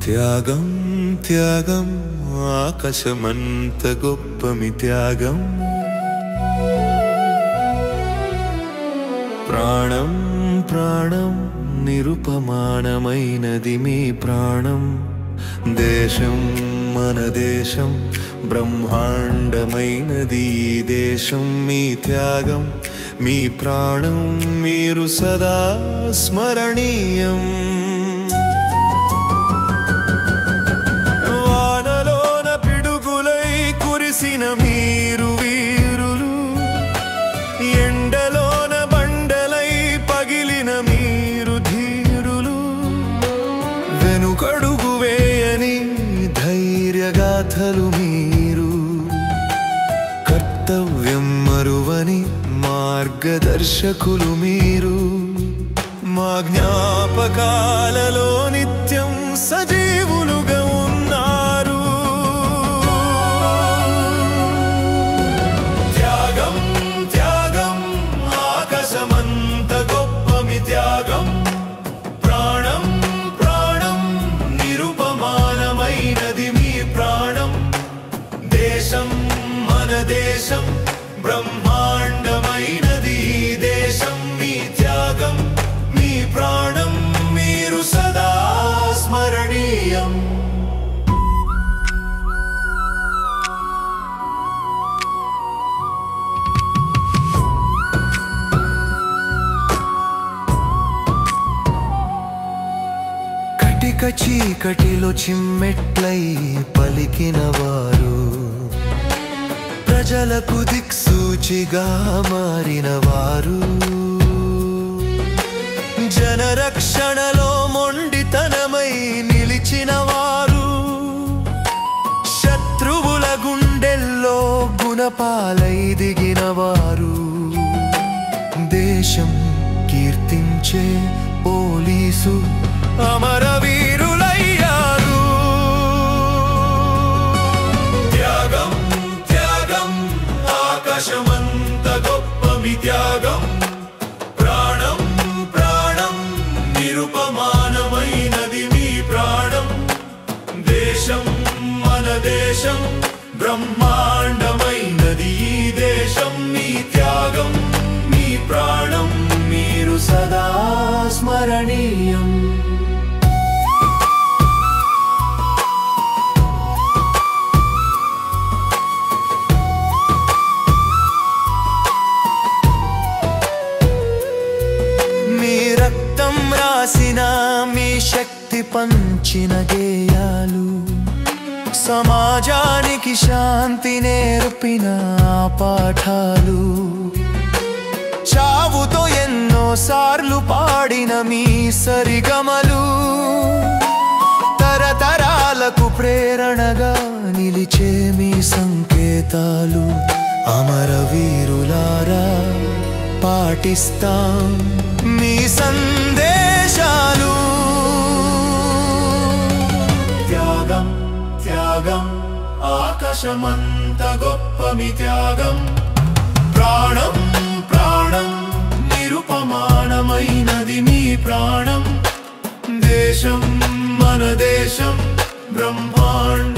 త్యాగం త్యాగం ఆకాశమంత గొప్పమి త్యాగం ప్రాణం ప్రాణం నిరుపమానమైనది మీ ప్రాణం దేశం మన దేశం బ్రహ్మాండమైనది ఈ దేశం మీ త్యాగం మీ ప్రాణం మీరు సదా స్మరణీయం మీరు వీరులు ఎండలోన బండలై పగిలిన మీరు ధీరులు వెనుకడుగు వేయని ధైర్యగాథలు మీరు కర్తవ్యం మరువని మార్గదర్శకులు మీరు మా జ్ఞాపకాలలో నిత్యం సజీవులుగా ఉన్నారు త్యాగం ప్రాణం ప్రాణం నిరుపమానమైనది మీ ప్రాణం దేశం మన దేశం బ్రహ్మాండమైనది ఈ దేశం మీ త్యాగం మీ ప్రాణం మీరు సదా స్మరణీయం చీకటిలో చిమ్మెట్లై పలికిన వారు ప్రజలకు దిక్సూచిగా మారిన వారు జనరక్షణలో మొండితనమై నిలిచిన వారు శత్రువుల గుండెల్లో గుణపాలై దిగిన వారు దేశం కీర్తించే పోలీసు అమరవీరులయ్యారు త్యాగం త్యాగం ఆకాశమంత గొప్పమి త్యాగం ప్రాణం ప్రాణం నిరుపమానమైనది మీ ప్రాణం దేశం మన దేశం బ్రహ్మాండమైనది ఈ దేశం మీ త్యాగం మీ ప్రాణం మీరు సదా స్మరణీయం మీ శక్తి పంచిన గేయాలు సమాజానికి శాంతి నేర్పిన పాఠాలు చావుతో ఎన్నోసార్లు పాడిన మీ సరిగమలు తరతరాలకు ప్రేరణగా నిలిచే మీ సంకేతాలు అమరవీరులారా పాటిస్తాం మీ సందేశాలు త్యాగం త్యాగం ఆకాశమంత గొప్పమి త్యాగం ప్రాణం ప్రాణం నిరుపమానమైనది మీ ప్రాణం దేశం మన దేశం బ్రహ్మాండ